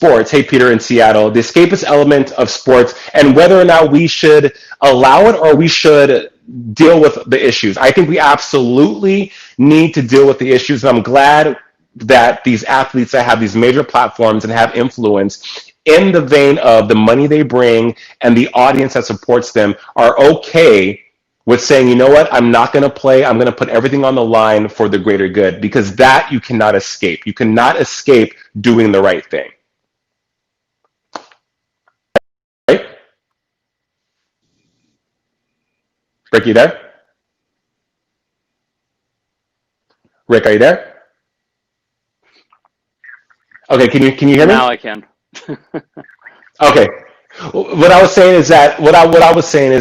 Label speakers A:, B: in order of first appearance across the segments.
A: sports, hey Peter in Seattle, the escapist element of sports, and whether or not we should allow it or we should deal with the issues. I think we absolutely need to deal with the issues. And I'm glad that these athletes that have these major platforms and have influence in the vein of the money they bring and the audience that supports them are okay with saying, you know what, I'm not going to play. I'm going to put everything on the line for the greater good, because that you cannot escape. You cannot escape doing the right thing. Right? Rick, you there? Rick, are you there? Okay, can you hear me?
B: Now I can.
A: Okay. What I was saying is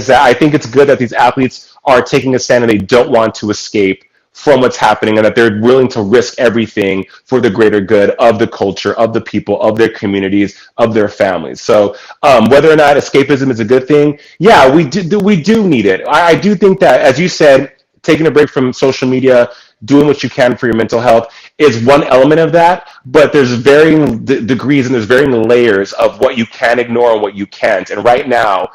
A: that I think it's good that these athletes are taking a stand and they don't want to escape from what's happening, and that they're willing to risk everything for the greater good of the culture, of the people, of their communities, of their families. So whether or not escapism is a good thing, yeah, we do need it. I do think that, as you said, taking a break from social media, doing what you can for your mental health is one element of that, but there's varying degrees and there's varying layers of what you can ignore and what you can't. And right now,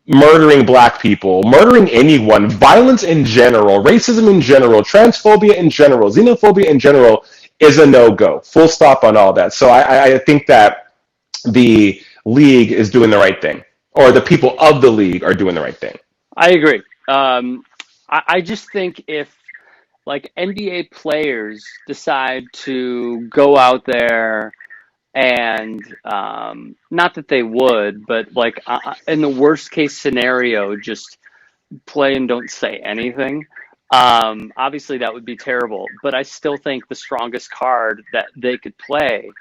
A: murdering black people, murdering anyone, violence in general, racism in general, transphobia in general, xenophobia in general is a no-go. Full stop on all that. So I think that the league is doing the right thing, or the people of the league are doing the right thing.
B: I agree. I just think if like NBA players decide to go out there and not that they would, but like in the worst case scenario, just play and don't say anything. Obviously, that would be terrible, but I still think the strongest card that they could play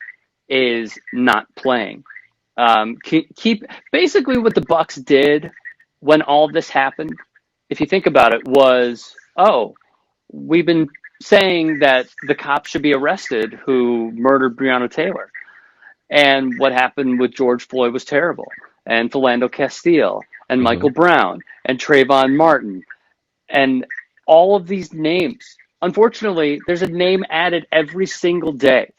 B: is not playing. Keep basically what the Bucks did when all this happened. If you think about it, was we've been saying that the cops should be arrested who murdered Breonna Taylor, and what happened with George Floyd was terrible, and Philando Castile, and
A: Mm-hmm.
B: Michael Brown, and Trayvon Martin, and all of these names. Unfortunately, there's a name added every single day.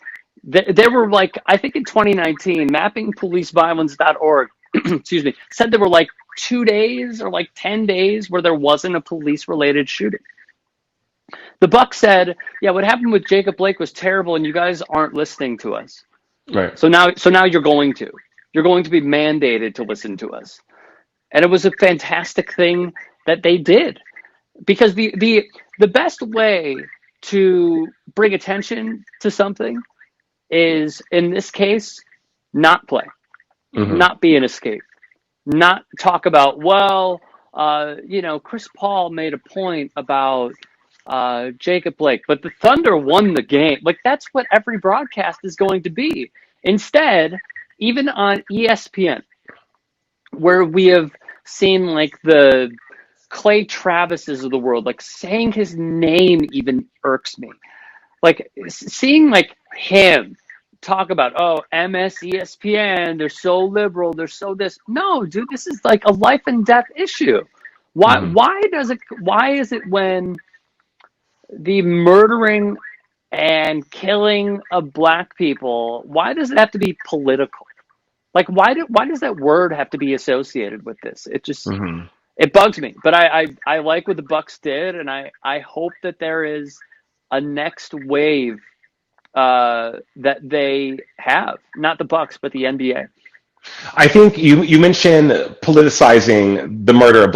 B: There were like, I think in 2019, mappingpoliceviolence.org, excuse me, said there were like 2 days or like 10 days where there wasn't a police related shooting. The Buck said, yeah, what happened with Jacob Blake was terrible and you guys aren't listening to us.
A: Right.
B: So now you're going to be mandated to listen to us. And it was a fantastic thing that they did, because the best way to bring attention to something is, in this case, not play,
A: Mm-hmm.
B: not be an escape, not talk about, well, Chris Paul made a point about Jacob Blake, but the Thunder won the game. Like, that's what every broadcast is going to be. Instead, even on ESPN, where we have seen like the Clay Travises of the world, like saying his name even irks me. Like seeing like him talk about, MSESPN, they're so liberal, they're so this. No, dude, this is like a life and death issue. Why
A: Mm-hmm.
B: why is it when the murdering and killing of black people, why does it have to be political? Like why does that word have to be associated with this?
A: Mm-hmm.
B: It bugs me. But I like what the Bucks did, and I hope that there is a next wave that they have, not the Bucks, but the NBA.
A: I think you mentioned politicizing the murder of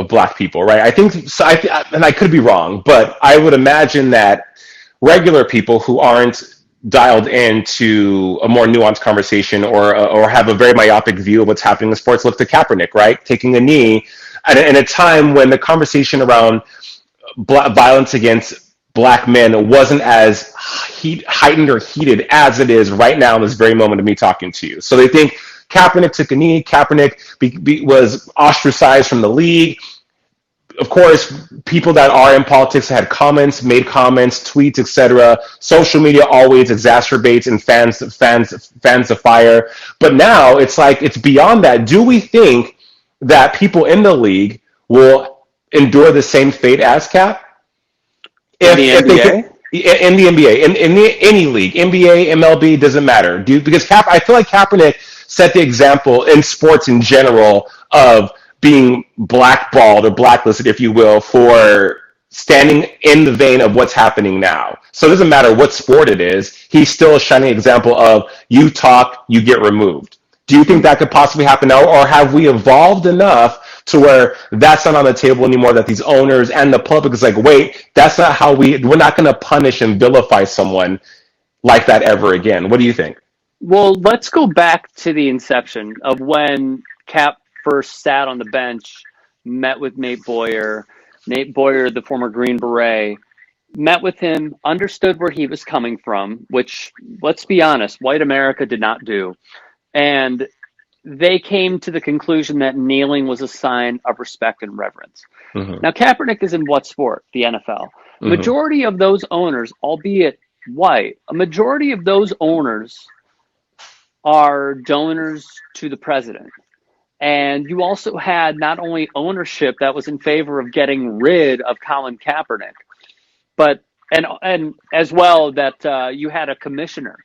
A: black people, right? I think so. And I could be wrong, but I would imagine that regular people who aren't dialed into a more nuanced conversation, or have a very myopic view of what's happening in sports, look to Kaepernick, right, taking a knee at a time when the conversation around violence against black men wasn't as heightened or heated as it is right now in this very moment of me talking to you. So they think Kaepernick took a knee. Kaepernick was ostracized from the league. Of course, people that are in politics had comments, made comments, tweets, etc. Social media always exacerbates and fans the fire. But now it's like it's beyond that. Do we think that people in the league will endure the same fate as Cap?
B: In the
A: If they can,
B: NBA?
A: in the NBA, any league, NBA, MLB, doesn't matter. Because I feel like Kaepernick set the example in sports in general of being blackballed or blacklisted, if you will, for standing in the vein of what's happening now. So it doesn't matter what sport it is. He's still a shining example of you talk, you get removed. Do you think that could possibly happen now, or have we evolved enough to where that's not on the table anymore, that these owners and the public is like, wait, that's not how we're not going to punish and vilify someone like that ever again? What do you think?
B: Well, let's go back to the inception of when Cap first sat on the bench, met with Nate Boyer. Nate Boyer, the former Green Beret, met with him, understood where he was coming from, which, let's be honest, white America did not do. And they came to the conclusion that kneeling was a sign of respect and reverence.
A: Mm-hmm.
B: Now, Kaepernick is in what sport? The NFL.
A: Mm-hmm.
B: Majority of those owners, albeit white, a majority of those owners are donors to the president. And you also had not only ownership that was in favor of getting rid of Colin Kaepernick, but and as well that you had a commissioner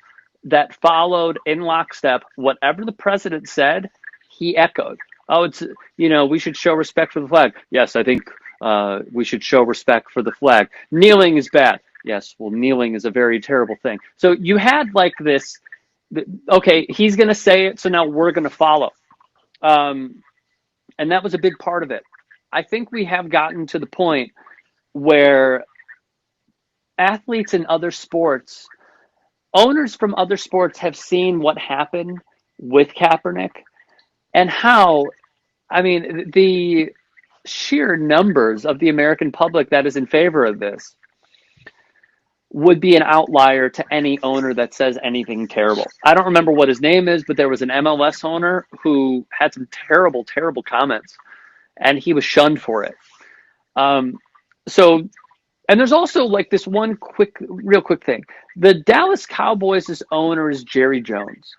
B: that followed in lockstep whatever the president said. He echoed, "Oh, it's we should show respect for the flag." Yes, I think we should show respect for the flag. Kneeling is bad. Yes, well, kneeling is a very terrible thing. So you had like this. Okay, he's going to say it, so now we're going to follow. And that was a big part of it. I think we have gotten to the point where athletes in other sports, owners from other sports have seen what happened with Kaepernick and how, I mean, the sheer numbers of the American public that is in favor of this would be an outlier to any owner that says anything terrible. I don't remember what his name is, but there was an MLS owner who had some terrible, terrible comments, and he was shunned for it. And there's also like this one real quick thing. The Dallas Cowboys' owner is Jerry Jones.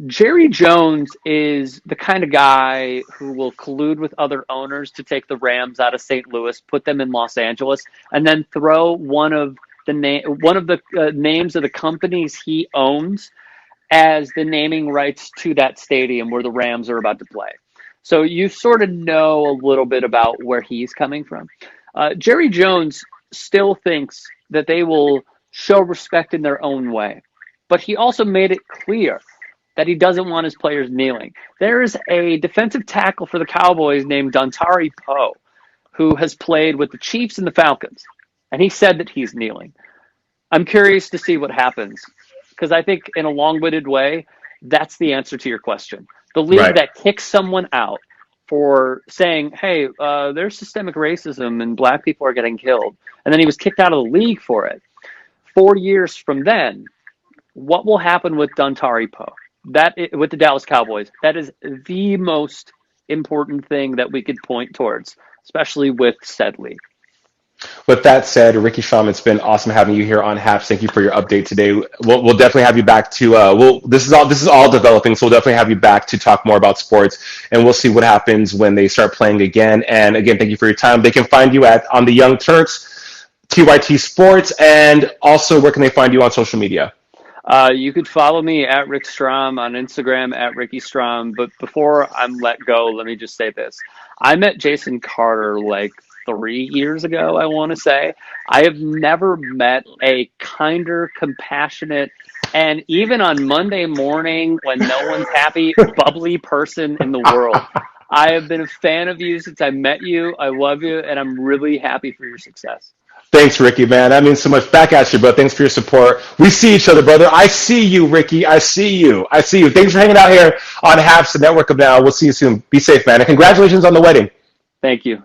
B: Jerry Jones is the kind of guy who will collude with other owners to take the Rams out of St. Louis, put them in Los Angeles, and then throw one of the names of the companies he owns as the naming rights to that stadium where the Rams are about to play. So you sort of know a little bit about where he's coming from. Jerry Jones still thinks that they will show respect in their own way, but he also made it clear that he doesn't want his players kneeling. There is a defensive tackle for the Cowboys named Dontari Poe, who has played with the Chiefs and the Falcons, and he said that he's kneeling. I'm curious to see what happens, because I think in a long-winded way, that's the answer to your question. The league that kicks someone out for saying, hey, there's systemic racism and black people are getting killed, and then he was kicked out of the league for it. 4 years from then, what will happen with Dontari Poe? With the Dallas Cowboys, that is the most important thing that we could point towards, especially with said league.
A: With that said, Ricky Strom, it's been awesome having you here on Haps. Thank you for your update today. We'll definitely have you back to. This is all developing, so we'll definitely have you back to talk more about sports, and we'll see what happens when they start playing again. And again, thank you for your time. They can find you on the Young Turks, TYT Sports, and also where can they find you on social media?
B: You could follow me at Rick Strom on Instagram at Ricky Strom. But before I'm let go, let me just say this: I met Jason Carter like 3 years ago, I want to say. I have never met a kinder, compassionate, and even on Monday morning when no one's happy, bubbly person in the world. I have been a fan of you since I met you. I love you, and I'm really happy for your success.
A: Thanks, Ricky, man. That means so much. Back at you, bro. Thanks for your support. We see each other, brother. I see you, Ricky. I see you. Thanks for hanging out here on Haps, the Network of Now. We'll see you soon. Be safe, man. And congratulations on the wedding.
B: Thank you.